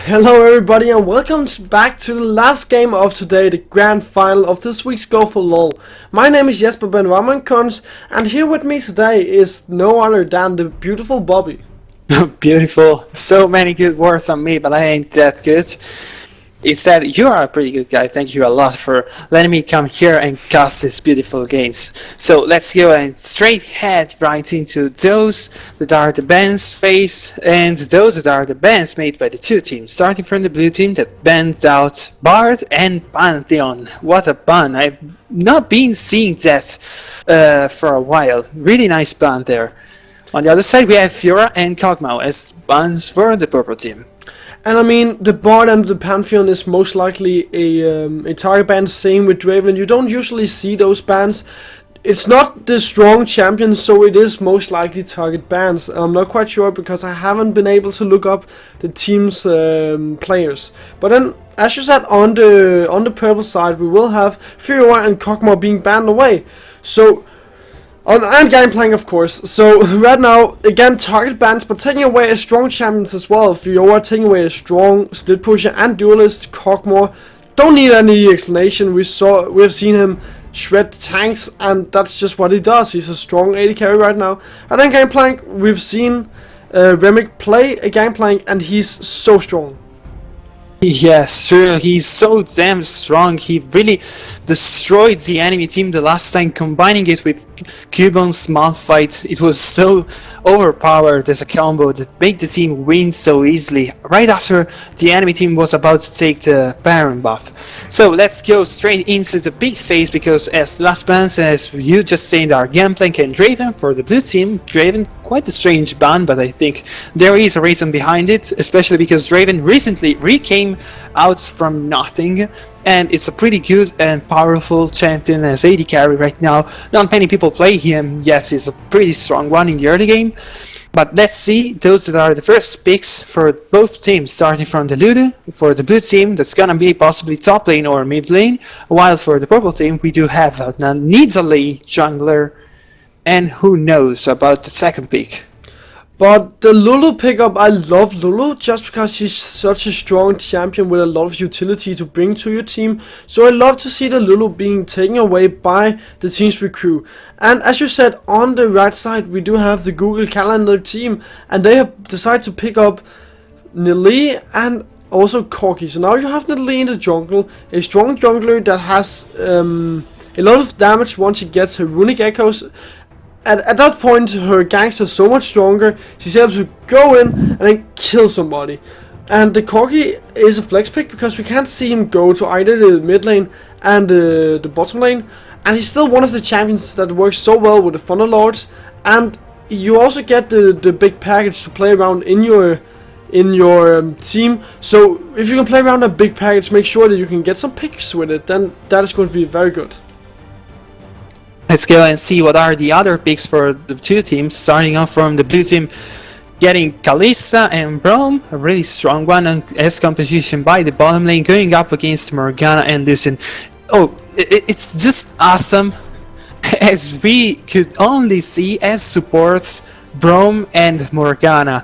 Hello everybody and welcome back to the last game of today, the grand final of this week's Go4LoL. My name is Benvarmeren and here with me today is no other than the beautiful Bobby. Beautiful. So many good words on me, but I ain't that good. Instead, you are a pretty good guy. Thank you a lot for letting me come here and cast these beautiful games. So let's go and straight head right into those that are the bans phase and those that are the bans made by the two teams. Starting from the blue team that banned out Bard and Pantheon. What a ban. I've not been seeing that for a while. Really nice ban there. On the other side we have Fiora and Kog'Maw as bans for the purple team. And I mean, the Bard and the Pantheon is most likely a target ban, same with Draven. You don't usually see those bans. It's not the strong champion, so it is most likely target bans. I'm not quite sure because I haven't been able to look up the team's players. But then, as you said, on the purple side, we will have Fiora and Kog'Maw being banned away. So, and Gangplank, of course. So right now, again, target bans, but taking away a strong champions as well. Fiora taking away a strong split pusher and duelist. Kog'Maw don't need any explanation. We've seen him shred tanks, and that's just what he does. He's a strong AD carry right now. And then Gangplank, we've seen Remick play a Gangplank, and he's so strong. Yes, sure, he's so damn strong. He really destroyed the enemy team the last time, combining it with Cubon's Malphite. It was so overpowered as a combo that made the team win so easily, right after the enemy team was about to take the Baron buff. So let's go straight into the big phase, because as last bans, as you just said, are Gangplank and Draven for the blue team. Draven, quite a strange ban, but I think there is a reason behind it, especially because Draven recently came out from nothing, and it's a pretty good and powerful champion as AD carry right now. Not many people play him yet. He's a pretty strong one in the early game. But let's see those that are the first picks for both teams, starting from the Ludo. For the blue team, that's gonna be possibly top lane or mid lane, while for the purple team we do have a Nidalee jungler, and who knows about the second pick. But the Lulu pickup, I love Lulu just because she's such a strong champion with a lot of utility to bring to your team. So I love to see the Lulu being taken away by the Teamspeak crew. And as you said, on the right side we do have the Google Calendar team, and they have decided to pick up Nidalee and also Corki. So now you have Nidalee in the jungle, a strong jungler that has a lot of damage once she gets her runic echoes. At that point, her ganks are so much stronger, she's able to go in and then kill somebody. And the Corgi is a flex pick because we can't see him go to either the mid lane and the bottom lane. And he's still one of the champions that works so well with the Thunder Lords. And you also get the big package to play around in your team. So if you can play around a big package, make sure that you can get some picks with it, then that is going to be very good. Let's go and see what are the other picks for the two teams, starting off from the blue team, getting Kalista and Braum, a really strong one as composition by the bottom lane, going up against Morgana and Lucian. Oh, it's just awesome, as we could only see as supports Braum and Morgana.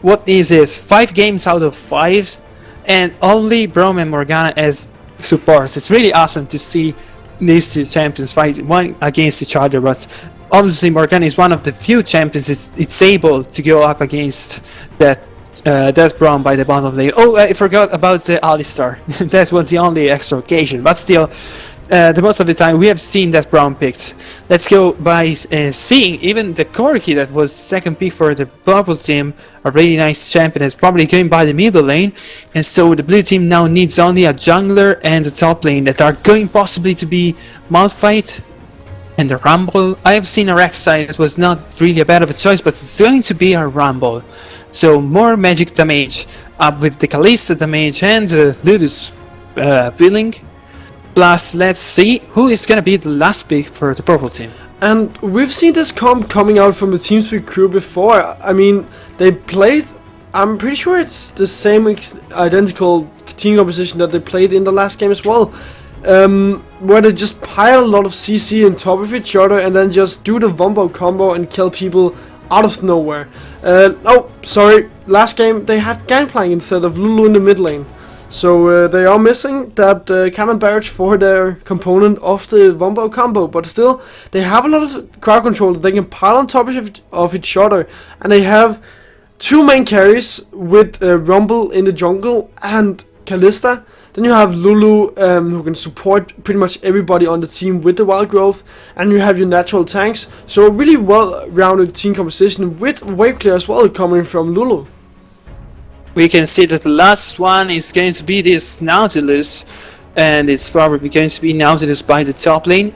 What is it, 5 games out of 5, and only Braum and Morgana as supports. It's really awesome to see these two champions fight one against each other, but obviously Morgana is one of the few champions it's able to go up against that Braum by the bottom lane. Oh, I forgot about the Alistar. That was the only extra occasion, but still, the most of the time we have seen that Braum picked. Let's go by seeing even the Corki that was second pick for the purple team, a really nice champion that's probably going by the middle lane, and so the blue team now needs only a jungler and a top lane that are going possibly to be Malphite and a Rumble. I have seen a Rek'Sai that was not really a bad of a choice, but it's going to be a Rumble. So more magic damage up with the Kalista damage and Ludus healing. Plus, let's see who is gonna be the last pick for the purple team. And we've seen this comp coming out from the Teamspeak crew before. I mean, they played, I'm pretty sure it's the same identical team composition that they played in the last game as well. Where they just pile a lot of CC on top of each other and then just do the Wombo combo and kill people out of nowhere. Oh, sorry, last game they had Gangplank instead of Lulu in the mid lane. So they are missing that cannon barrage for their component of the Wombo combo, but still they have a lot of crowd control that they can pile on top of each other, and they have two main carries with Rumble in the jungle and Kalista. Then you have Lulu, who can support pretty much everybody on the team with the wild growth, and you have your natural tanks. So a really well-rounded team composition with wave clear as well coming from Lulu. We can see that the last one is going to be this Nautilus, and it's probably going to be Nautilus by the top lane.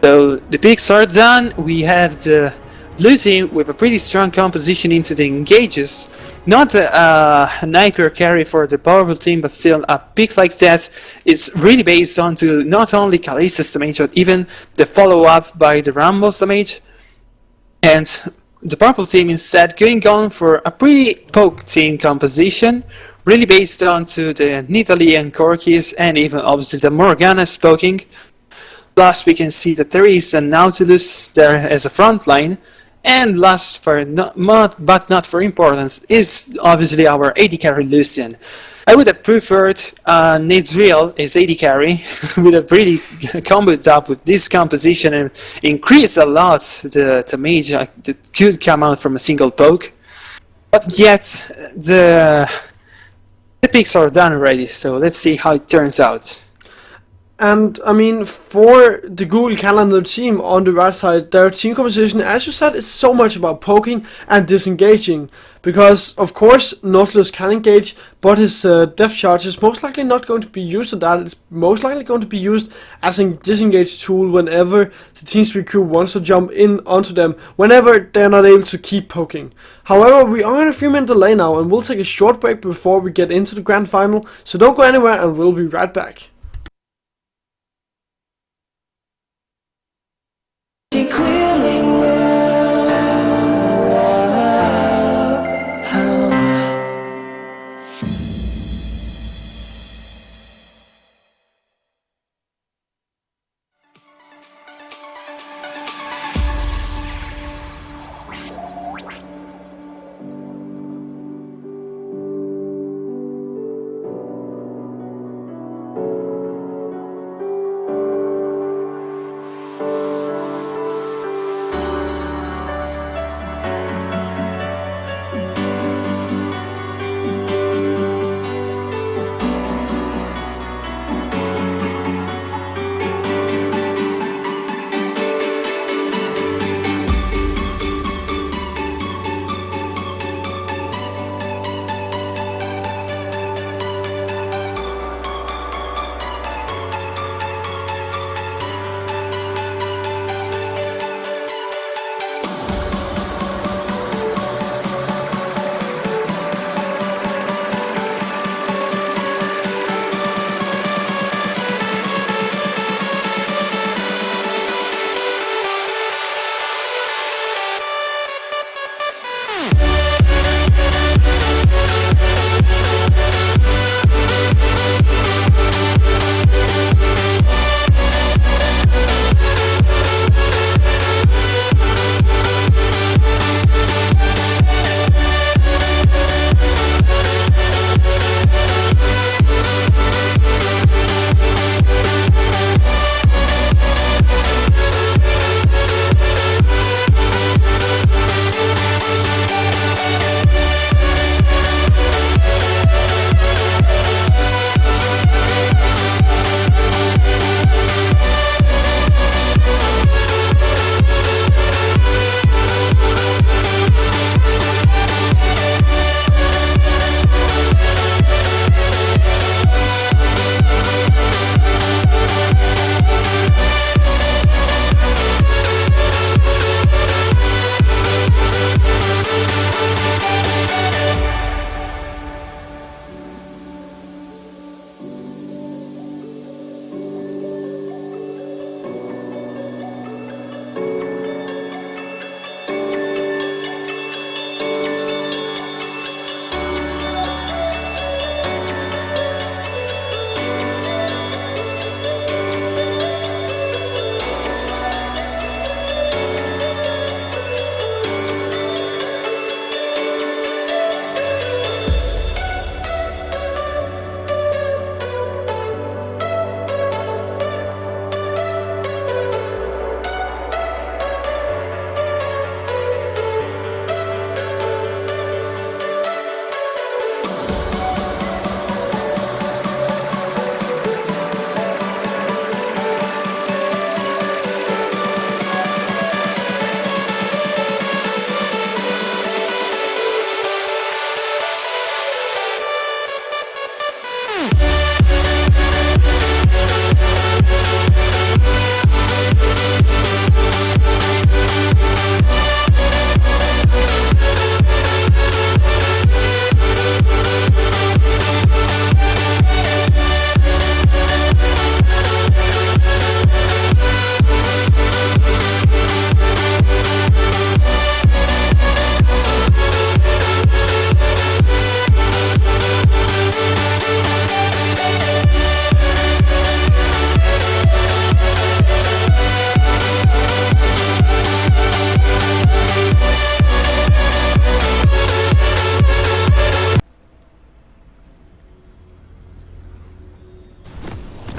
So the picks are done. We have the blue team with a pretty strong composition into the engages. Not an hyper carry for the powerful team, but still a pick like that is really based on to not only Kalista's damage, but even the follow-up by the Rumble's damage. And the purple team instead going on for a pretty poke team composition, really based on to the Nidalee and Corkis, and even obviously the Morgana's poking. Plus we can see that there is a Nautilus there as a front line. And last but not for importance is obviously our AD carry Lucian. I would have preferred Nidril as AD carry, would have really comboed up with this composition and increased a lot the damage that could come out from a single poke. But yet the picks are done already, so let's see how it turns out. And I mean, for the Google Calendar team on the right side, their team composition, as you said, is so much about poking and disengaging. Because, of course, Nautilus can engage, but his depth charge is most likely not going to be used to that. It's most likely going to be used as a disengage tool whenever the Teamspeak crew wants to jump in onto them, whenever they're not able to keep poking. However, we are in a 3-minute delay now, and we'll take a short break before we get into the Grand Final. So don't go anywhere, and we'll be right back.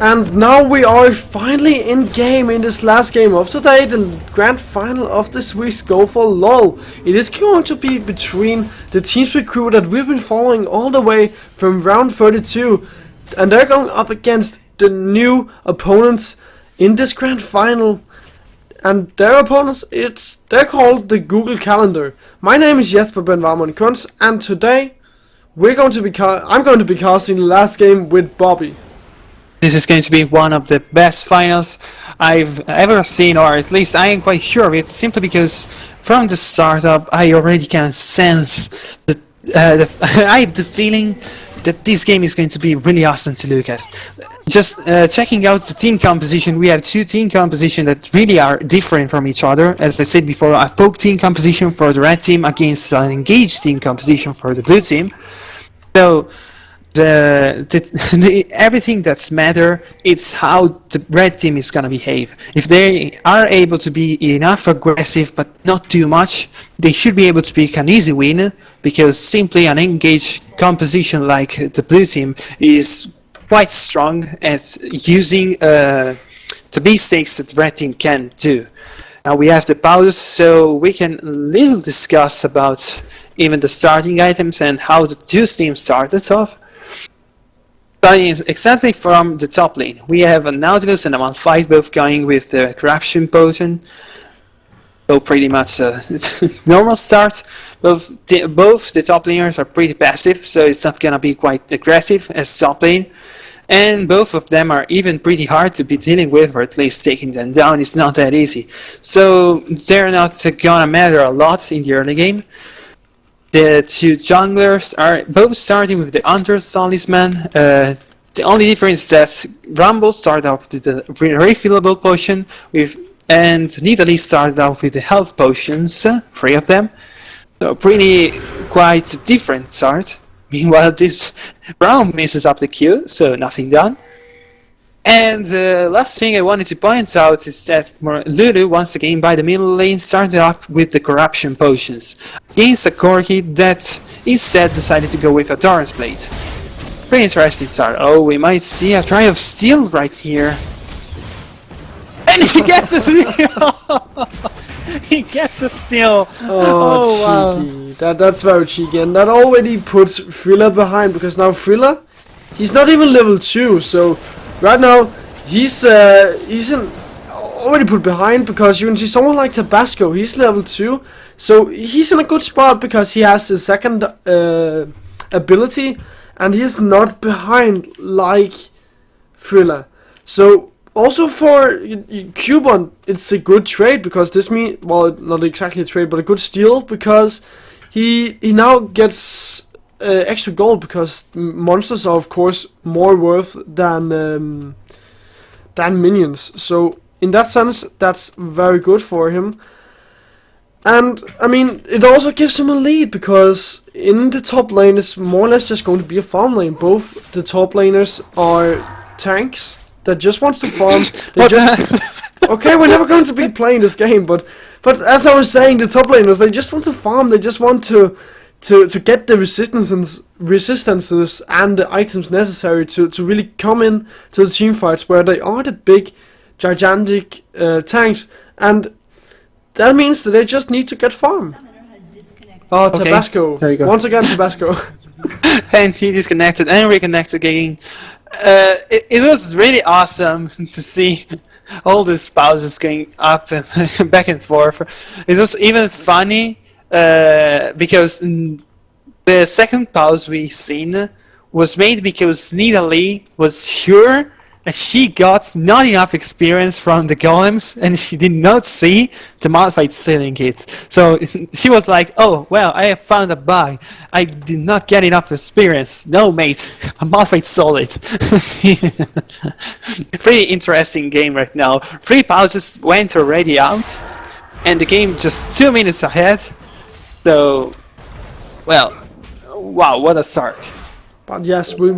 And now we are finally in game in this last game of today, the grand final of this week's Go4LoL. It is going to be between the Teamspeak crew that we've been following all the way from round 32, and they're going up against the new opponents in this grand final. And their opponents, they're called the Google Calendar. My name is Benvarmeren and I'm, and today I'm going to be casting the last game with Bobby. This is going to be one of the best finals I've ever seen, or at least I am quite sure of it, simply because from the startup I already can sense that I have the feeling that this game is going to be really awesome to look at. Just checking out the team composition, we have two team compositions that really are different from each other. As I said before, a poke team composition for the red team against an engaged team composition for the blue team. So everything that's matter, it's how the red team is gonna behave. If they are able to be enough aggressive but not too much, they should be able to pick an easy win, because simply an engaged composition like the blue team is quite strong at using the mistakes that the red team can do. Now we have the pause, so we can little discuss about even the starting items and how the two teams started off. Starting exactly from the top lane, we have a Nautilus and a Malphite both going with the Corruption Potion. So pretty much a normal start. Both the top laners are pretty passive, so it's not gonna be quite aggressive as top lane. And both of them are even pretty hard to be dealing with, or at least taking them down is not that easy. So they're not gonna matter a lot in the early game. The two junglers are both starting with the Hunter's Talisman. The only difference is that Rumble started off with the refillable potion, and Nidalee started off with the health potions, 3 of them. So pretty quite different start. Meanwhile, this Brown misses up the Q, so nothing done. And the last thing I wanted to point out is that Lulu, once again by the middle lane, started off with the Corruption Potions against a Corki that instead decided to go with a Torrent's Blade. Pretty interesting start. Oh, we might see a try of steal right here. And he gets the steal! He gets the steal! Oh, cheeky. Wow. That's very cheeky, and that already puts Frilla behind, because now Frilla, he's not even level 2, so right now, he's already put behind, because you can see someone like Tabasco, he's level 2, so he's in a good spot because he has his second ability, and he's not behind like Frilla. So also for Cubon, it's a good trade, because this means, well, not exactly a trade, but a good steal, because he now gets extra gold, because monsters are of course more worth than minions. So in that sense, that's very good for him. And I mean, it also gives him a lead, because in the top lane it's more or less just going to be a farm lane. Both the top laners are tanks that just wants to farm. Okay, we're never going to be playing this game, but as I was saying, the top laners, they just want to farm. They just want to get the resistances and the items necessary to really come in to the team fights, where they are the big, gigantic tanks, and that means that they just need to get farm. Oh, okay. Tabasco. There you go. Once again, Tabasco. And he disconnected and reconnected again. It was really awesome to see all these pauses going up and back and forth. It was even funny because the second pause we seen was made because Nidalee was sure that she got not enough experience from the golems, and she did not see the Malphite stealing it. So she was like, oh, well, I have found a bug. I did not get enough experience. No, mate, a Malphite stole it. Pretty interesting game right now. 3 pauses went already out, and the game just 2 minutes ahead. So, well, wow, what a start. But yes, we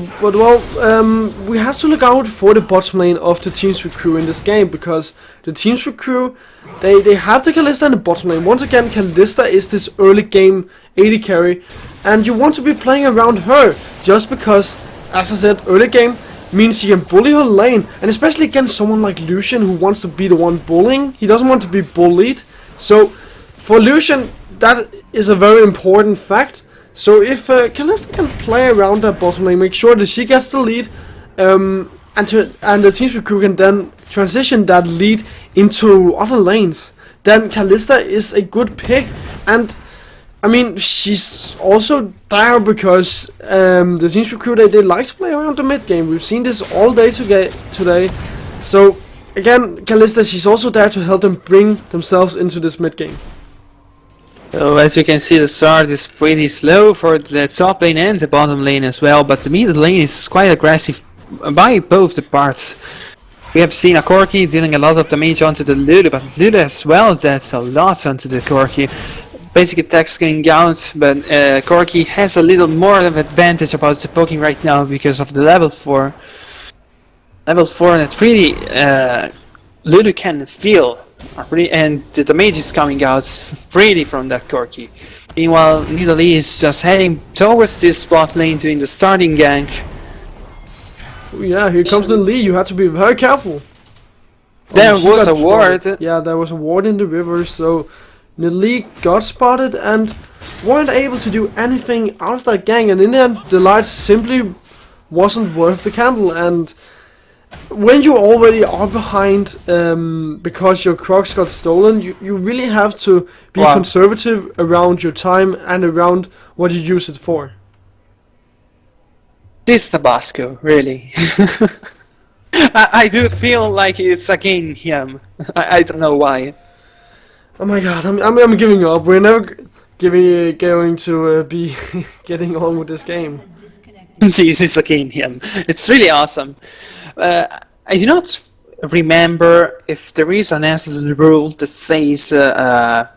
have to look out for the bottom lane of the Teamspeak crew in this game, because the Teamspeak crew, they have the Kalista in the bottom lane. Once again, Kalista is this early game AD carry, and you want to be playing around her, just because, as I said, early game, means she can bully her lane, and especially against someone like Lucian who wants to be the one bullying. He doesn't want to be bullied. So for Lucian, that is a very important fact. So if Calista can play around that bottom lane, make sure that she gets the lead, and the Teamspeak crew can then transition that lead into other lanes, then Calista is a good pick. And I mean, she's also there because the Teamspeak crew, they like to play around the mid game. We've seen this all day today. So again, Calista, she's also there to help them bring themselves into this mid game. So as you can see, the start is pretty slow for the top lane and the bottom lane as well, but the mid lane is quite aggressive by both the parts. We have seen a Corki dealing a lot of damage onto the Lulu, but Lulu as well does a lot onto the Corki. Basic attacks going out, but Corki has a little more of advantage about the poking right now because of the level 4. Level 4 that really Lulu can feel, and the damage is coming out freely from that Corki. Meanwhile, Nidalee is just heading towards this bot lane doing the starting gank. Oh yeah, here comes the Lee. You have to be very careful. There was a ward. Yeah, there was a ward in the river, so Nidalee got spotted and weren't able to do anything out of that gang, and in the end the light simply wasn't worth the candle. And when you already are behind because your Crocs got stolen, you really have to be conservative around your time and around what you use it for. This Tabasco, really. I do feel like it's again him. I don't know why. Oh my god, I'm giving up. We're never going to be getting on with this game. Jeez, it's again him. It's really awesome. I do not remember if there is an answer rule that says that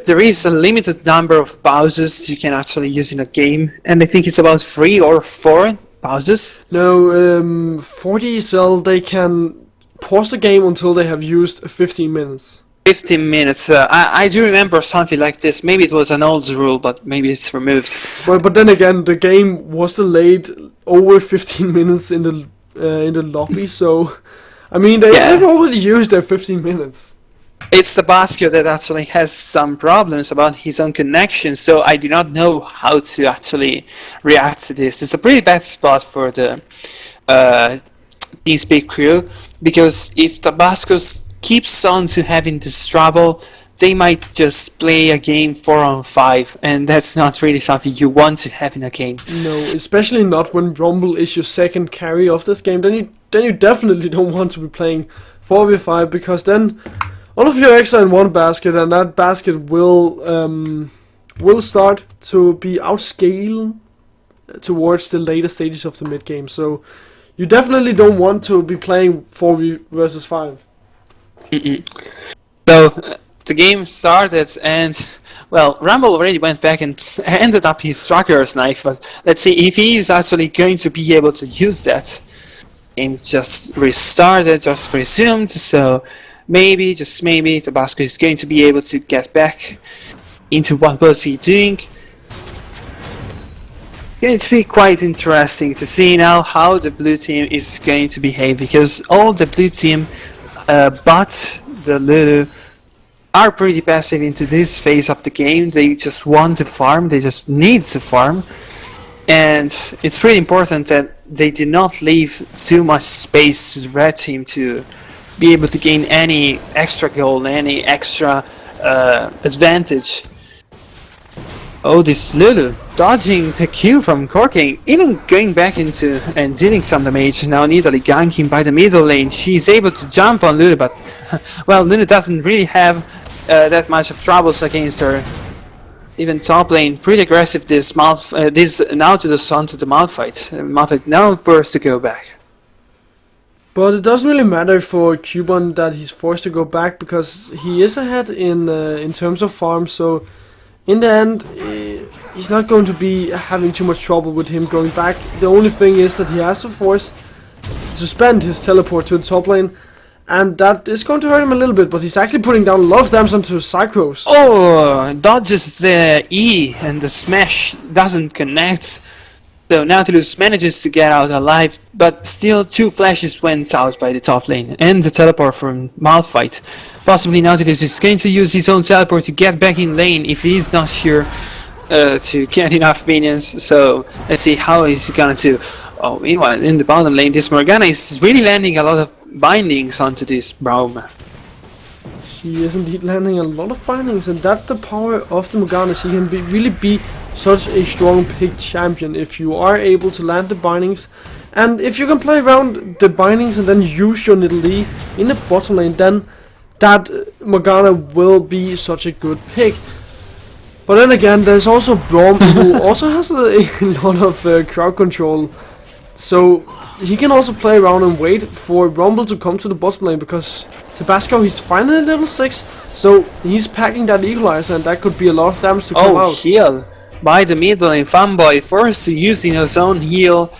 there is a limited number of pauses you can actually use in a game, and I think it's about 3 or 4 pauses. No, 40 cell, they can pause the game until they have used 15 minutes. 15 minutes. I do remember something like this. Maybe it was an old rule, but maybe it's removed. But then again, the game was delayed over 15 minutes in the lobby, so I mean they've already used their 15 minutes. It's Tabasco that actually has some problems about his own connection, so I do not know how to actually react to this. It's a pretty bad spot for the Teamspeak crew, because if Tabasco keeps on to having this trouble, they might just play a game 4-on-5, and that's not really something you want to have in a game. No, especially not when Rumble is your second carry of this game. Then you definitely don't want to be playing 4v5, because then all of your eggs are in one basket, and that basket will start to be outscaled towards the later stages of the mid game. So you definitely don't want to be playing 4v versus 5. So the game started, and well, Rumble already went back and ended up his Tracker's knife, but let's see if he is actually going to be able to use that. Game just restarted, just resumed, so maybe, just maybe, Tabasco is going to be able to get back into what was he doing. It's going to be quite interesting to see now how the blue team is going to behave, because all the blue team but the Lulu are pretty passive into this phase of the game. They just want to farm, they just need to farm, and it's pretty important that they do not leave too much space to the red team to be able to gain any extra goal, any extra advantage. Oh, this Lulu dodging the Q from Corking, even going back into and dealing some damage. Now Nidalee ganking by the middle lane. She's able to jump on Lulu, but well, Lulu doesn't really have that much of troubles against her. Even top lane, pretty aggressive. This now to the sun to the Malphite. Malphite now forced to go back. But it doesn't really matter for Cubon that he's forced to go back, because he is ahead in terms of farm. So in the end, he's not going to be having too much trouble with him going back. The only thing is that he has to force to spend his teleport to the top lane, and that is going to hurt him a little bit, but he's actually putting down a lot of damage onto Cycros. Oh, dodges the E, and the smash doesn't connect. So Nautilus manages to get out alive, but still 2 flashes went out by the top lane, and the teleport from Malphite. Possibly Nautilus is going to use his own teleport to get back in lane if he's not sure to get enough minions, so let's see how he's gonna do. Oh, meanwhile, in the bottom lane, this Morgana is really landing a lot of bindings onto this Braum. She is indeed landing a lot of bindings, and that's the power of the Morgana. She can really be such a strong pick champion if you are able to land the bindings. And if you can play around the bindings and then use your Nidalee in the bottom lane, then that Morgana will be such a good pick. But then again, there's also Braum, who also has a lot of crowd control. So he can also play around and wait for Rumble to come to the bottom lane, because Tabasco, he's finally level 6, so he's packing that equalizer, and that could be a lot of damage to come out. Oh, heal by the mid lane. Fanboy forced to using his own heal,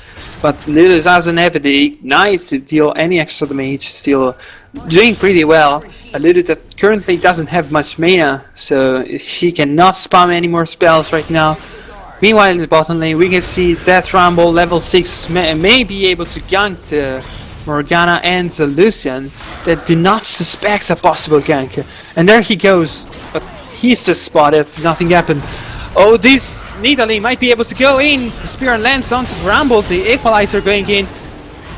but Lulu doesn't have the ignite to deal any extra damage, still doing pretty well. A Lulu that currently doesn't have much mana, so she cannot spam any more spells right now. Meanwhile, in the bottom lane, we can see that Rumble level 6 may be able to gank the Morgana and the Lucian that do not suspect a possible gank. And there he goes, but he's just spotted, nothing happened. Oh, this Nidalee might be able to go in. The spear lands onto the Rumble, the equalizer going in.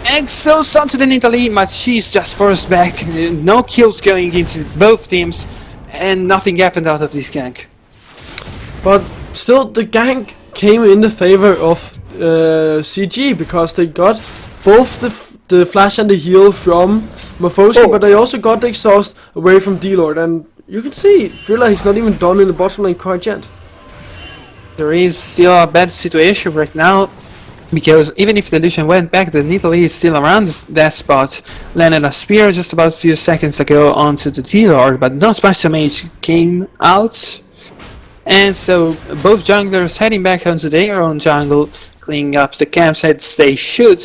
Exos onto the Nidalee, but she's just forced back. No kills going into both teams, and nothing happened out of this gank. But still, the gank came in the favor of CG, because they got both the flash and the heal from Morphoski, but they also got the exhaust away from D-Lord, and you can see Thriller, he's not even done in the bottom lane quite yet. There is still a bad situation right now, because even if the Lucian went back, the Nidalee is still around that spot. Landed a spear just about a few seconds ago onto the D-Lord, but not much damage came out. And so both junglers heading back onto their own jungle, cleaning up the campsites they should.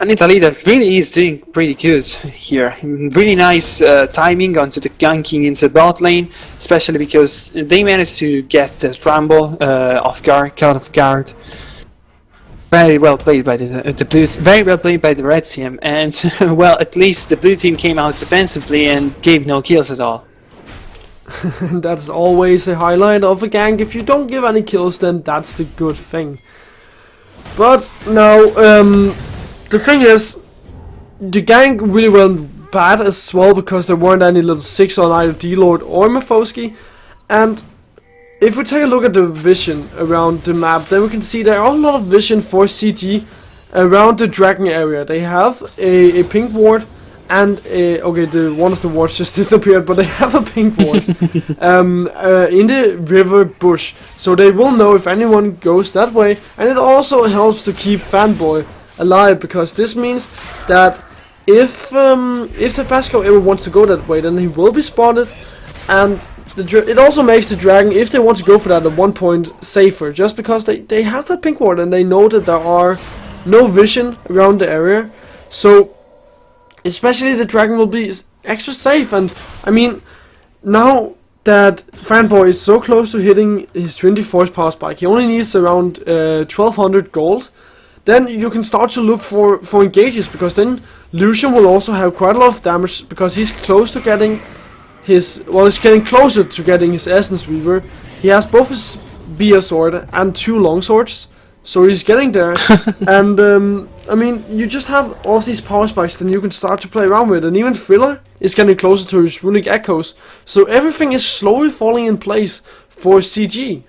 And Nidalee that really is doing pretty good here. Really nice timing onto the ganking into bot lane, especially because they managed to get that Rumble caught off guard. Very well played by the red team, and well, at least the blue team came out defensively and gave no kills at all. That's always a highlight of a gank. If you don't give any kills, then that's the good thing. But now, the thing is, the gank really went bad as well, because there weren't any level 6 on either D-Lord or Morphoski. And if we take a look at the vision around the map, then we can see there are a lot of vision for CG around the dragon area. They have a pink ward, and okay, one of the wards just disappeared, but they have a pink ward in the river bush, so they will know if anyone goes that way. And it also helps to keep Fanboy alive, because this means that if Tabasco ever wants to go that way, then he will be spotted, and it also makes the dragon, if they want to go for that, at 1 point safer, just because they have that pink ward and they know that there are no vision around the area. So especially the dragon will be extra safe. And I mean, now that Fanboy is so close to hitting his 24th power spike, he only needs around 1200 gold, then you can start to look for engages, because then Lucian will also have quite a lot of damage, because he's close to getting his, well, he's getting closer to getting his Essence Weaver. He has both his Bia sword and 2 long swords, so he's getting there. And I mean, you just have all of these power spikes, then you can start to play around with, and even Thriller is getting closer to his runic echoes, so everything is slowly falling in place for CG.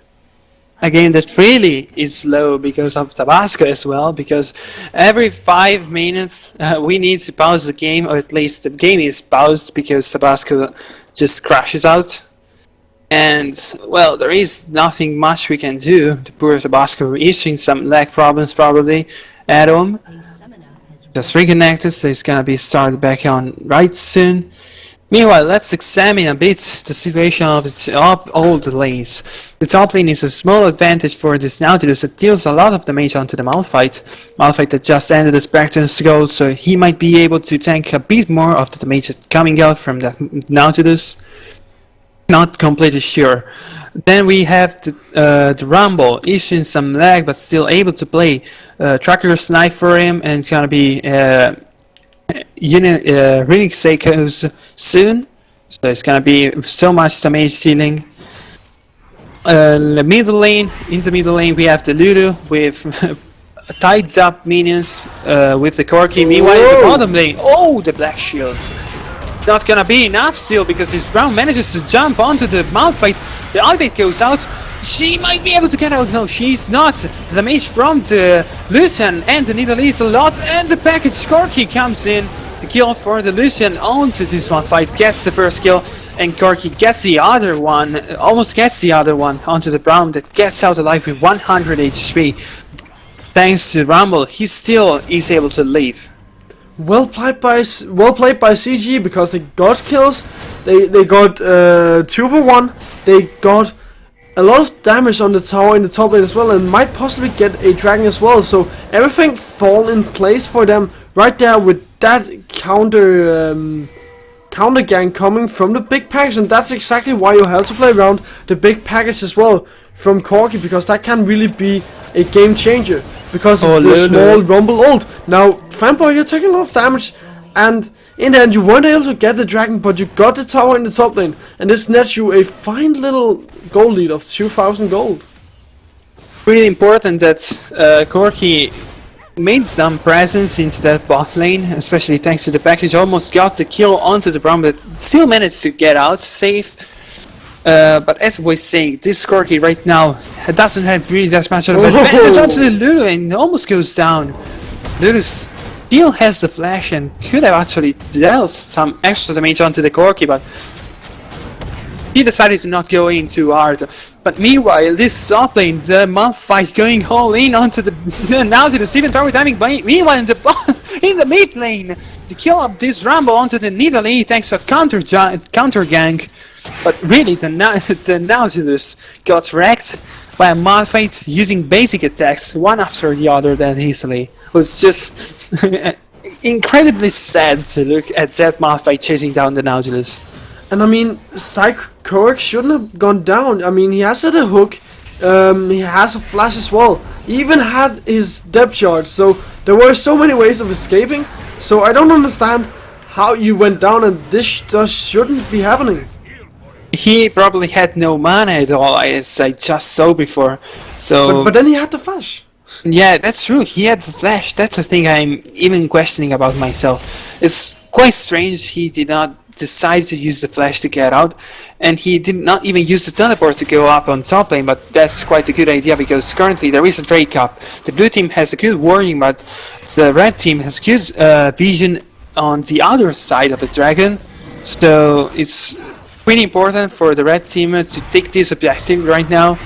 A game that really is slow because of Tabasco as well, because every 5 minutes we need to pause the game, or at least the game is paused because Tabasco just crashes out. And, well, there is nothing much we can do. The poor Tabasco issuing some lag problems probably at home. Just reconnected, so it's gonna be started back on right soon. Meanwhile, let's examine a bit the situation of all the lanes. The top lane is a small advantage for this Nautilus that deals a lot of damage onto the Malphite. Malphite that just ended the Spectre's goal, so he might be able to tank a bit more of the damage that's coming out from that Nautilus. Not completely sure. Then we have the Rumble, issuing some lag but still able to play. Tracker snipe for him, and it's gonna be Rinix Seikos soon. So it's gonna be so much damage dealing. The middle lane, in the middle lane we have the Lulu with tides up minions with the Corki. Meanwhile in the bottom lane, oh, the Black Shield. Not gonna be enough still because his Brown manages to jump onto the Malphite. The ultimate goes out. She might be able to get out. No, she's not. The damage from the Lucian and the Nidalee a lot, and the package Corki comes in. The kill for the Lucian onto this Malphite, gets the first kill, and Corki gets the other one, almost gets the other one onto the Brown that gets out alive with 100 HP. Thanks to Rumble, he still is able to leave. Well played by CG, because they got kills, they got 2 for 1, they got a lot of damage on the tower in the top lane as well, and might possibly get a dragon as well, so everything fall in place for them right there with that counter gang coming from the big package, and that's exactly why you have to play around the big package as well from Corki, because that can really be a game changer. Because of the small Rumble ult. Now, Fanboy, you're taking a lot of damage, and in the end you weren't able to get the dragon, but you got the tower in the top lane, and this nets you a fine little gold lead of 2,000 gold. Really important that Corki made some presence into that bot lane, especially thanks to the package. Almost got the kill onto the Brown, but still managed to get out safe. But as I was saying, this Corki right now doesn't have really that much of an advantage onto the Lulu, and almost goes down. Lulu still has the flash and could have actually dealt some extra damage onto the Corki, but he decided to not go in too hard. But meanwhile, this top lane, the Malphite going all in onto the Nautilus, even throwing timing. Meanwhile, in the mid lane, the kill of this Rumble onto the Nidalee thanks to a counter gank. But really, the Nautilus got wrecked by a Malphite using basic attacks, one after the other that easily. It was just incredibly sad to look at that Malphite chasing down the Nautilus. And I mean, Psychoric shouldn't have gone down. I mean, he has a hook, he has a flash as well. He even had his depth charge, so there were so many ways of escaping. So I don't understand how you went down, and this just shouldn't be happening. He probably had no mana at all, as I just saw before. So, but then he had the flash. Yeah, that's true. He had the flash. That's the thing I'm even questioning about myself. It's quite strange he did not decide to use the flash to get out, and he did not even use the teleport to go up on top lane, but that's quite a good idea because currently there is a Drake up. The blue team has a good warding, but the red team has good vision on the other side of the dragon, so it's pretty important for the red team to take this objective right now.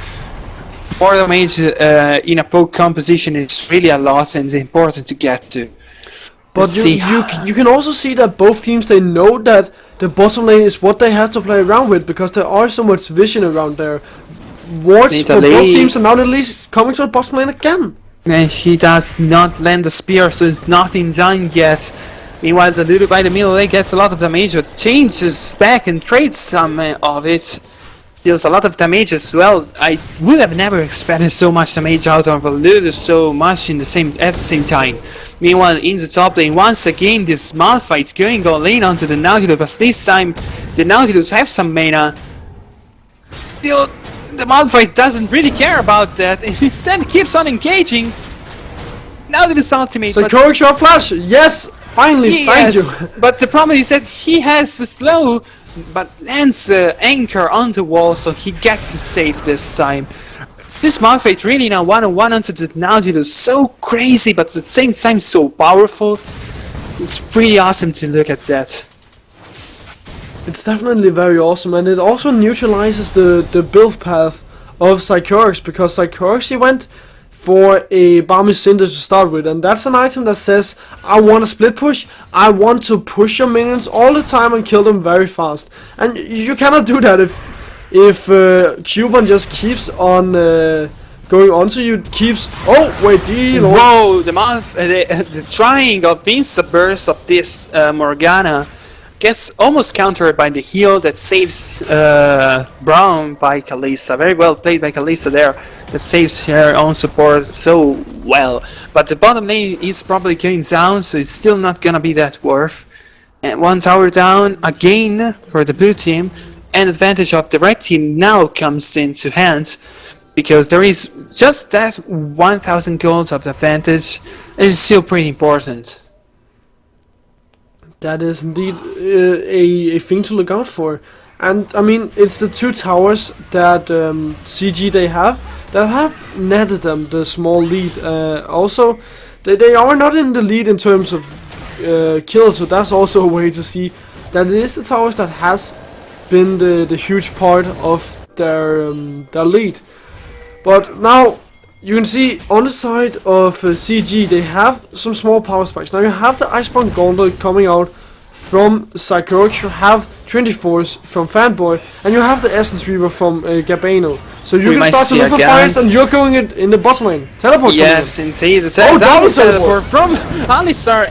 More damage in a poke composition is really a lot and important to get to. But you can also see that both teams, they know that the bottom lane is what they have to play around with, because there are so much vision around there. Wards for both teams, and now Nidalee is coming to the bottom lane again. And she does not land the spear, so it's nothing done yet. Meanwhile, the Lulu by the middle lane gets a lot of damage, but changes back and trades some of it. Deals a lot of damage as well. I would have never expected so much damage out of a Lulu so much at the same time. Meanwhile, in the top lane, once again, this Malphite going all in onto the Nautilus, but this time the Nautilus have some mana. The Malphite doesn't really care about that, and instead keeps on engaging. Nautilus ultimate. So Cork shot flash, yes, finally, thank you. But the problem is that he has the slow, but lands the anchor on the wall, so he gets to save this time. This Malphite really now one-on-one onto the Nautilus, so crazy, but at the same time so powerful. It's pretty awesome to look at that. It's definitely very awesome, and it also neutralizes the build path of Psychorix, because Psychorix, he went for a Balmy Cinder to start with, and that's an item that says, I want a split push, I want to push your minions all the time and kill them very fast. And you cannot do that if Cuban just keeps on going on to you, keeps... Oh, wait, Whoa, the triangle Pincer burst of this Morgana gets almost countered by the heal that saves Braum by Kalista. Very well played by Kalista there. That saves her own support so well. But the bottom lane is probably going down, so it's still not gonna be that worth. And one tower down again for the blue team. And advantage of the red team now comes into hand. Because there is just that 1000 gold of advantage. Is still pretty important. That is indeed a thing to look out for. And I mean, it's the two towers that CG they have that have netted them the small lead. Also, they are not in the lead in terms of kills, so that's also a way to see that it is the towers that has been the huge part of their lead. But now you can see on the side of CG they have some small power spikes. Now you have the Icebound Gauntlet coming out from Psychorix, you have 24s from Fanboy, and you have the Essence Reaver from Gabano. So you can start to look for fires, and you're going in the bottom lane. Teleport. Yes, indeed. The double teleport from Alistar,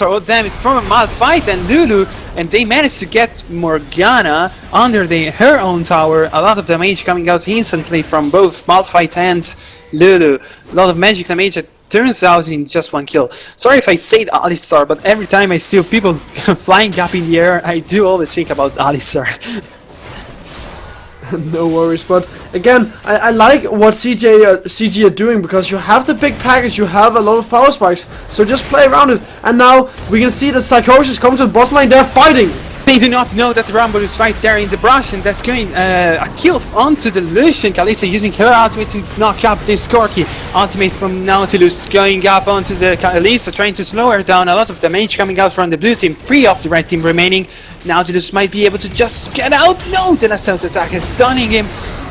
oh damn it, from Malphite and Lulu, and they managed to get Morgana under her own tower. A lot of damage coming out instantly from both Malphite and Lulu. A lot of magic damage that turns out in just one kill. Sorry if I say Alistar, but every time I see people flying up in the air, I do always think about Alistar. No worries, but again, I like what CG are doing, because you have the big package, you have a lot of power spikes, so just play around it. And now we can see that Psychosis comes to the bottom lane, they're fighting! They do not know that Rumble is right there in the brush, and that's going a kill onto the Lucian. Kalista using her ultimate to knock up this Corki. Ultimate from Nautilus going up onto the Kalista, trying to slow her down. A lot of damage coming out from the blue team, 3 of the red team remaining. Nautilus might be able to just get out. No, the last out attack is stunning him.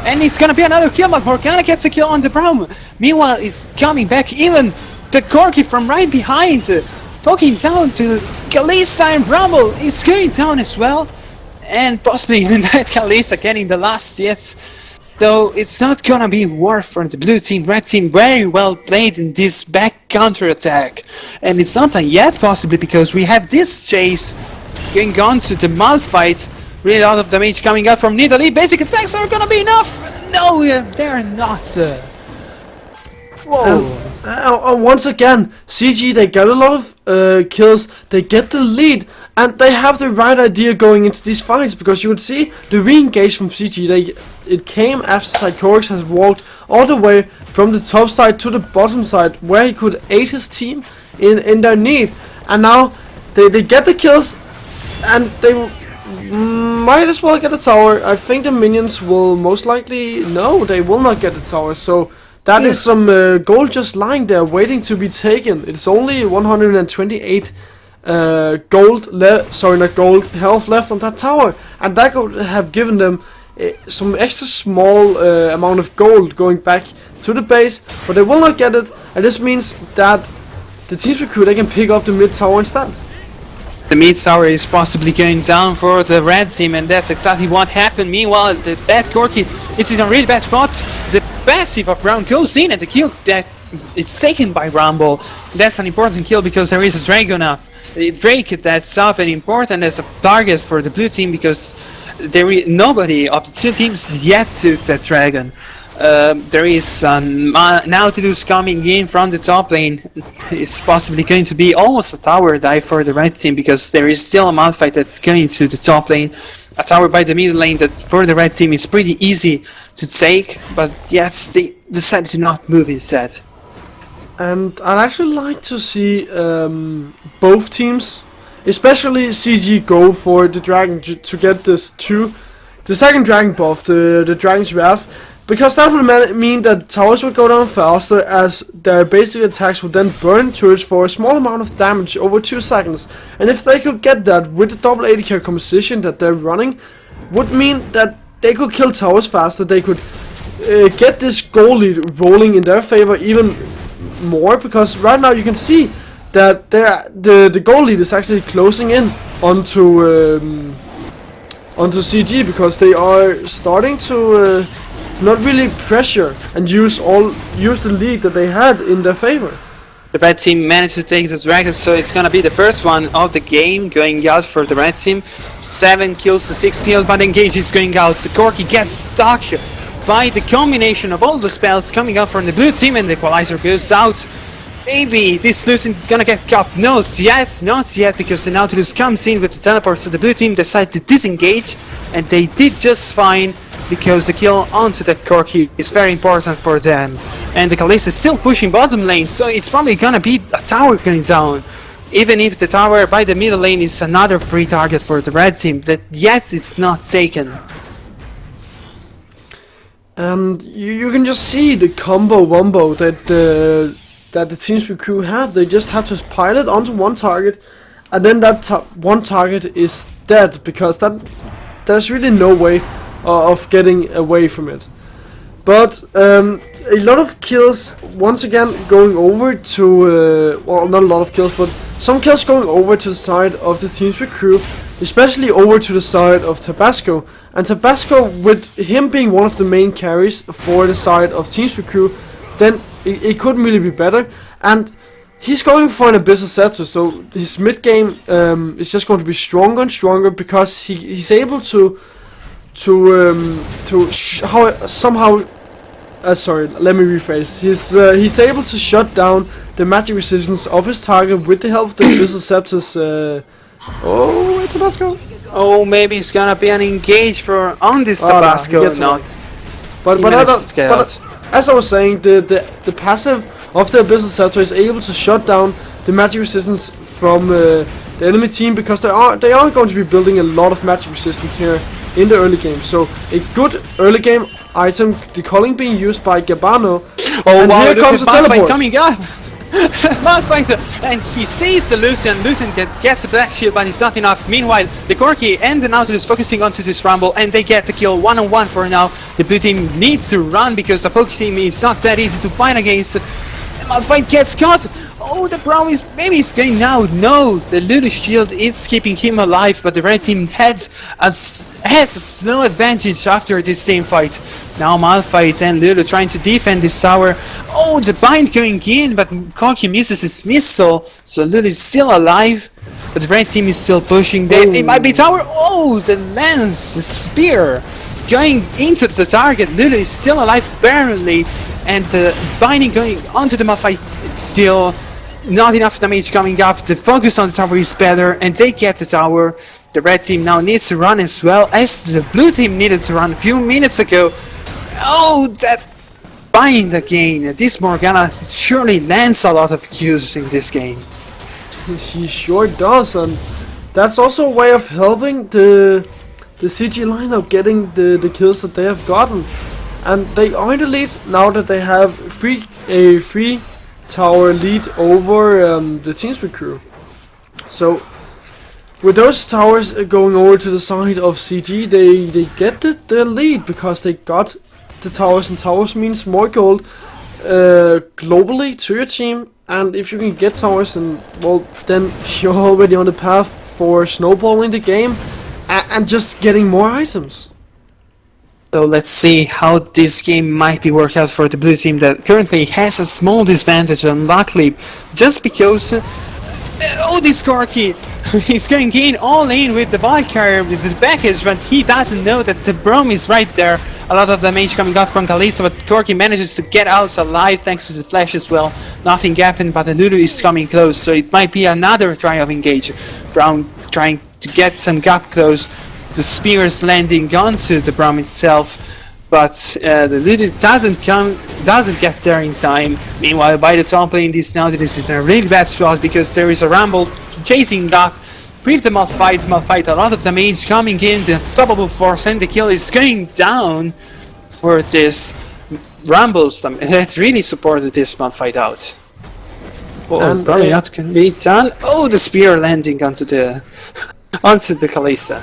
And it's gonna be another kill, but Morgana gets a kill on the Braum. Meanwhile, it's coming back, even the Corki from right behind. Poking down to Kalista, and Rumble is going down as well. And possibly even that Kalista getting the last hit. Though it's not gonna be worth for the blue team. Red team very well played in this back counter attack. And it's not done yet, possibly because we have this chase going on to the Malphite. Really a lot of damage coming out from Nidalee. Basic attacks are gonna be enough. No, they're not. Whoa. Once again, CG, they get a lot of kills, they get the lead, and they have the right idea going into these fights, because you would see the re-engage from CG, it came after Psychorix has walked all the way from the top side to the bottom side, where he could aid his team in their need, and now they get the kills, and they might as well get the tower. I think the minions will most likely, no, they will not get the tower, so that is some gold just lying there waiting to be taken. It's only 128 health left on that tower, and that could have given them some extra small amount of gold going back to the base, but they will not get it, and this means that the Teamspeak crew, they can pick up the mid tower instead. The mid tower is possibly going down for the red team, and that's exactly what happened. Meanwhile, the bad Corki is in a really bad spot. The passive of Brown goes in, and the kill that is taken by Rumble. That's an important kill, because there is a Dragon up. Drake that's up and important as a target for the blue team, because nobody of the two teams yet took that Dragon. There is Nautilus coming in from the top lane. It's possibly going to be almost a tower dive for the red team, because there is still a Malphite that's going to the top lane. A tower by the middle lane that for the red team is pretty easy to take, but yet they decided to not move instead. And I'd actually like to see both teams, especially CG, go for the dragon to get the second dragon buff, the Dragon's Wrath, because that would mean that towers would go down faster, as their basic attacks would then burn turrets for a small amount of damage over 2 seconds. And if they could get that with the double AD carry composition that they're running, would mean that they could kill towers faster, they could get this goal lead rolling in their favor even more, because right now you can see that the goal lead is actually closing in onto CG, because they are starting to not really pressure and use the lead that they had in their favor. The red team managed to take the dragon, so it's gonna be the first one of the game going out for the red team. 7 kills to 6 kills, but Engage is going out. The Corki gets stuck by the combination of all the spells coming out from the blue team, and the equalizer goes out. Maybe this Lucent is gonna get caught. Not yet, because the Nautilus comes in with the teleport, so the blue team decide to disengage, and they did just fine, because the kill onto the Corki is very important for them. And the Kalista is still pushing bottom lane, so it's probably gonna be a tower going down. Even if the tower by the middle lane is another free target for the red team, that yet it's not taken. And you can just see the combo wombo that the Teamspeak crew have. They just have to pilot onto one target, and then that one target is dead, because there's really no way of getting away from it. But a lot of kills once again going over to well, not a lot of kills, but some kills going over to the side of the Teamspeak crew, especially over to the side of Tabasco. And Tabasco, with him being one of the main carries for the side of Teamspeak crew, then it couldn't really be better. And he's going for an Abyssal Scepter, so his mid game is just going to be stronger and stronger, because he's able to somehow. Sorry, let me rephrase. He's able to shut down the magic resistance of his target with the help of the Abyssal Scepter's. Oh, it's Tabasco. Oh, maybe it's gonna be an engage on this Tabasco, not. But as I was saying, the passive of the Abyssal Scepter is able to shut down the magic resistance from the enemy team, because they are going to be building a lot of magic resistance here in the early game. So a good early game item, the calling being used by Gabano. Oh and wow, here look comes at the teleport. Malphite coming up! Malphite, and he sees the Lucian. Lucian gets a black shield, but it's not enough. Meanwhile, the Corki and the Nautilus focusing onto this rumble, and they get the kill 1-on-1 for now. The blue team needs to run, because the poke team is not that easy to fight against. Malphite gets caught. Oh, the Brown is maybe he's going now. No, the Lulu shield is keeping him alive, but the red team has a slow advantage after this team fight. Now Malphite and Lulu trying to defend this tower. Oh, the bind going in, but Corki misses his missile, so Lulu is still alive, but the red team is still pushing. It might be tower. Oh, the lance, the spear going into the target. Lulu is still alive barely. And the binding going onto the Malphite, still not enough damage coming up. The focus on the tower is better, and they get the tower. The red team now needs to run as well, as the blue team needed to run a few minutes ago. Oh, that bind again. This Morgana surely lands a lot of kills in this game. She sure does, and that's also a way of helping the CG lineup getting the kills that they have gotten. And they are in the lead now that they have a free tower lead over the Teamspeak crew. So with those towers going over to the side of CG, they get the lead, because they got the towers, and towers means more gold globally to your team. And if you can get towers, and well, then you're already on the path for snowballing the game and just getting more items. So let's see how this game might be worked out for the blue team, that currently has a small disadvantage on luckily, just because oh, this Corki he's going in all in with the Wild Carrier with the package, but he doesn't know that the Brom is right there. A lot of damage coming out from Kalista, but Corki manages to get out alive thanks to the flash as well. Nothing happened, but the Lulu is coming close, so it might be another try of engage. Brown trying to get some gap close. The spears landing onto the Braum itself, but the Lulu doesn't get there in time. Meanwhile, by the top lane, this Nautilus is in a really bad spot, because there is a Rumble chasing up with the Malphite. Malphite, a lot of damage coming in, the unstoppable force, and the kill is going down for this Rumble. That really supported this Malphite out. Oh, probably not can be done. Oh, the spear landing onto the Kalista.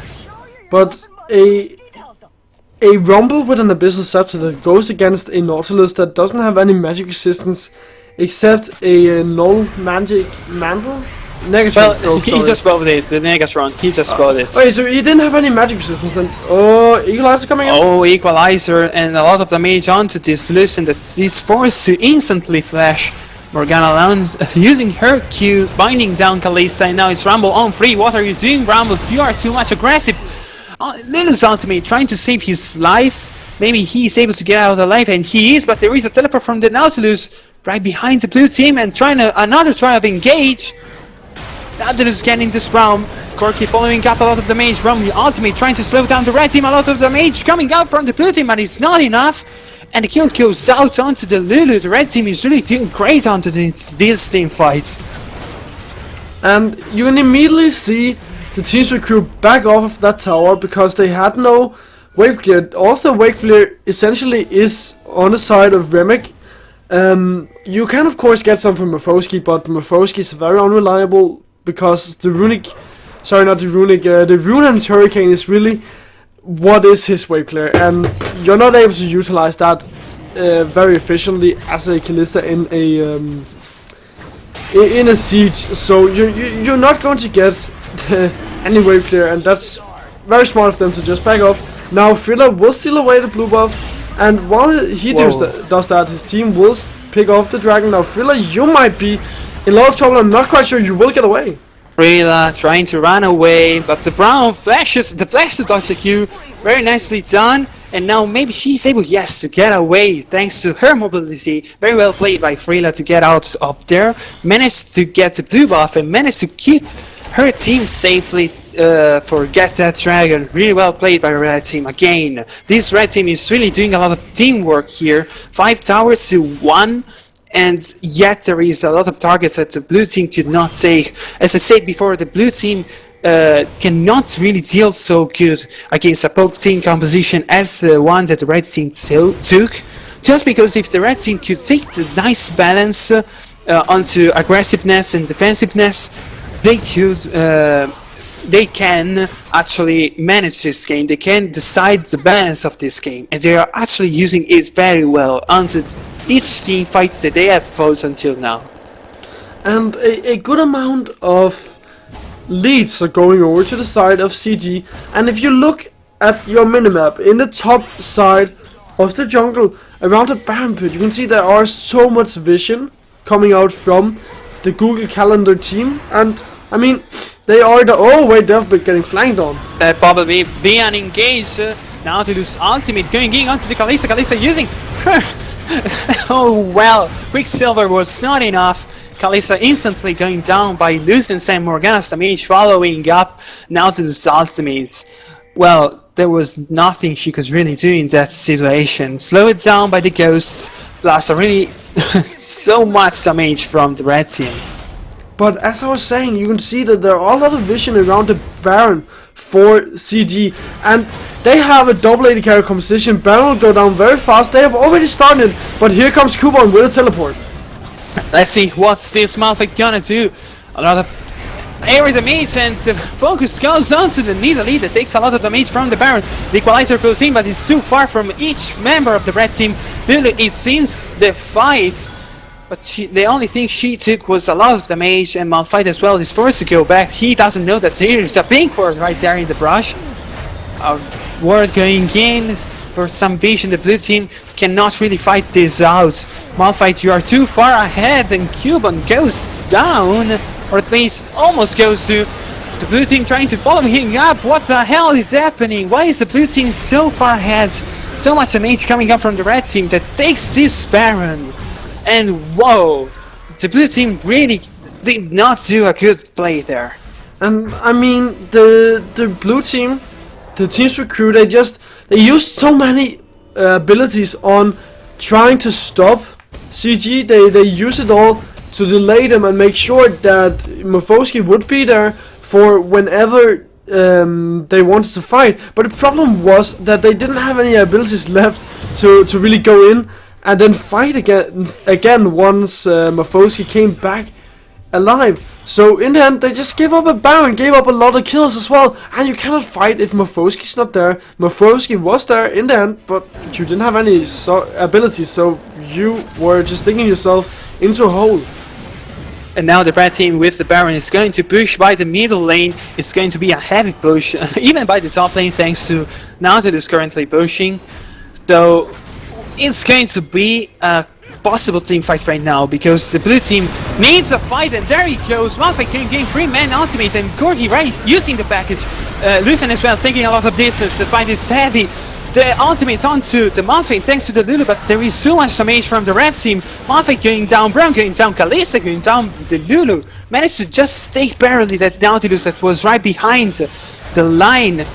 But a rumble with an Abyssal Scepter that goes against a Nautilus that doesn't have any magic resistance except a null magic mantle. Negatron. Well, he just bowed it, the Negatron, he just bowed it. Okay, so he didn't have any magic resistance, and Equalizer coming in. Oh, Equalizer, and a lot of damage onto this Lucian that is forced to instantly flash Morgana alone using her Q, binding down Kalista, and now it's Rumble on free. What are you doing, Rumble? You are too much aggressive. Lulu's ultimate, trying to save his life. Maybe he's able to get out alive, and he is, but there is a teleport from the Nautilus right behind the blue team, and trying another try of engage. Nautilus getting this round. Corki following up a lot of damage. Rumble ultimate trying to slow down the red team. A lot of damage coming out from the blue team, but it's not enough. And the kill goes out onto the Lulu. The red team is really doing great onto these team fights. And you can immediately see the Teamspeak crew back off of that tower because they had no wave clear. Also, wave clear essentially is on the side of Remick. You can of course get some from Mafosky, but Mafosky is very unreliable because the runic, sorry, not the runic, the Runan's Hurricane is really what is his wave clear, and you're not able to utilize that very efficiently as a Kalista in a siege. So you're not going to get any wave clear, and that's very smart of them to just back off. Now freelance will steal away the blue buff, and while he does that, his team will pick off the dragon. Now freelance, you might be in a lot of trouble. I'm not quite sure you will get away. Freela trying to run away, but the Brown flashes the flash to dodge the Q. Very nicely done, and now maybe she's able, yes, to get away thanks to her mobility. Very well played by Freela to get out of there. Managed to get the blue buff and managed to keep her team safely for get that dragon. Really well played by the red team again. This red team is really doing a lot of teamwork here. 5 towers to 1. And yet there is a lot of targets that the blue team could not take. As I said before, the blue team cannot really deal so good against a poke team composition as the one that the red team took. Just because if the red team could take the nice balance onto aggressiveness and defensiveness, they can actually manage this game. They can decide the balance of this game, and they are actually using it very well onto each team fights that they have fought until now. And a good amount of leads are going over to the side of CG, and if you look at your minimap in the top side of the jungle around the Baron pit, you can see there are so much vision coming out from the Google Calendar team, and I mean they are the, oh wait, they've been getting flanked on. Probably be unengaged. Now to lose ultimate going in onto the Kalista. Kalista using her. Oh well, Quicksilver was not enough. Kalista instantly going down by losing Sam Morgana's damage, following up now to the ultimates. Well, there was nothing she could really do in that situation. Slow it down by the ghosts, plus a really so much damage from the red team. But as I was saying, you can see that there are a lot of vision around the Baron for CG, and they have a double AD carry composition. Baron will go down very fast. They have already started, but here comes Coupon with a teleport. Let's see what's this Malphite gonna do. A lot of area damage, and the focus goes on to the Nidalee that takes a lot of damage from the Baron. The equalizer goes in, but it's too far from each member of the red team. Lulu, it seems the fight, but the only thing she took was a lot of damage, and Malphite as well is forced to go back. He doesn't know that there is a pink ward right there in the brush. Ward going in for some vision. The blue team cannot really fight this out. Malphite, you are too far ahead, and Cuban goes down, or at least almost goes to the blue team trying to follow him up. What the hell is happening? Why is the blue team so far ahead? So much damage coming up from the red team that takes this Baron. And whoa, the blue team really did not do a good play there. And I mean, the blue team, the Teamspeak crew, they used so many abilities on trying to stop CG. They use it all to delay them and make sure that Mafosky would be there for whenever they wanted to fight. But the problem was that they didn't have any abilities left to really go in and then fight again once Mafosky came back alive. So in the end, they just gave up a Baron, gave up a lot of kills as well, and you cannot fight if Mafosky's not there. Mafosky was there in the end, but you didn't have any abilities, so you were just digging yourself into a hole. And now the red team with the Baron is going to push by the middle lane. It's going to be a heavy push, even by the top lane, thanks to Nautilus currently pushing. So it's going to be a possible team fight right now, because the blue team needs a fight, and there he goes. Malphite can gain 3-man ultimate, and Gorky right using the package. Lucian as well taking a lot of distance. The fight is heavy. The ultimate onto the Malphite thanks to the Lulu, but there is so much damage from the red team. Malphite going down, Brown going down, Kalista going down. The Lulu managed to just stay barely that Nautilus that was right behind the line.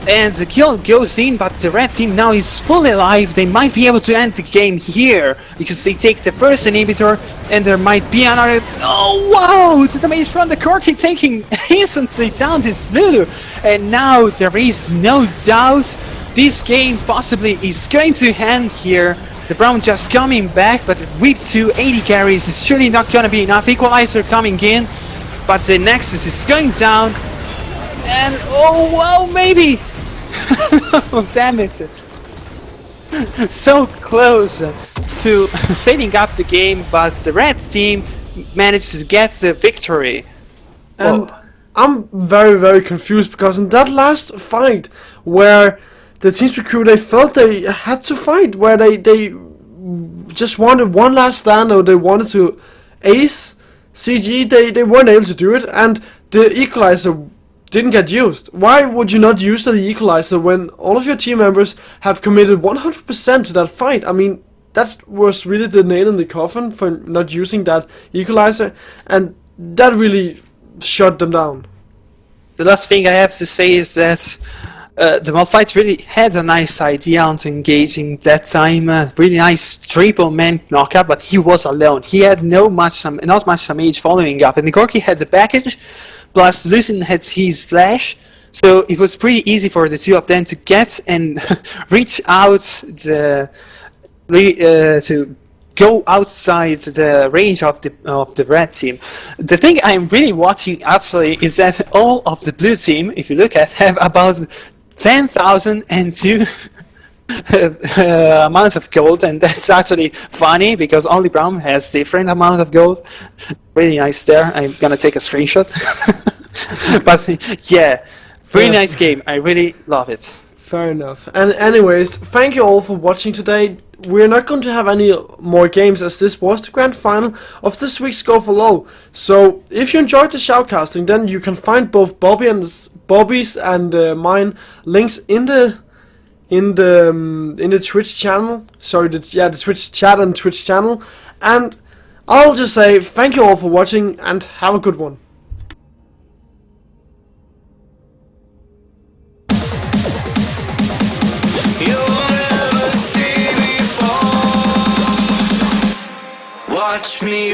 And the kill goes in, but the red team now is fully alive. They might be able to end the game here, because they take the first inhibitor, and there might be another... Oh wow! The damage from the Corki taking instantly down this Lulu. And now there is no doubt this game possibly is going to end here. The Brown just coming back, but with 2 80 carries is surely not gonna be enough. Equalizer coming in, but the Nexus is going down. And oh wow, maybe! Oh, damn it! So close to setting up the game, but the red team managed to get the victory. And I'm very confused, because in that last fight where the Teamspeak crew, they felt they had to fight, where they just wanted one last stand, or they wanted to ace CG, they weren't able to do it, and the equalizer didn't get used. Why would you not use the equalizer when all of your team members have committed 100% to that fight? I mean, that was really the nail in the coffin for not using that equalizer, and that really shut them down. The last thing I have to say is that the Malphite really had a nice idea on engaging that time. Really nice triple man knockout, but he was alone. He had not much damage following up, and the Gorky had the package. Plus, Lucian had his flash, so it was pretty easy for the two of them to get and reach out to go outside the range of the red team. The thing I'm really watching actually is that all of the blue team, if you look at, have about 10,002 amounts of gold, and that's actually funny because only Brown has different amount of gold. Really nice there. I'm gonna take a screenshot. But yeah, very nice game. I really love it. Fair enough. And anyways, thank you all for watching today. We're not going to have any more games, as this was the grand final of this week's Go4LoL. So if you enjoyed the shoutcasting, then you can find both Bobby's and mine links in the Twitch channel. Sorry, the Twitch chat and Twitch channel. And I'll just say thank you all for watching, and have a good one. Watch me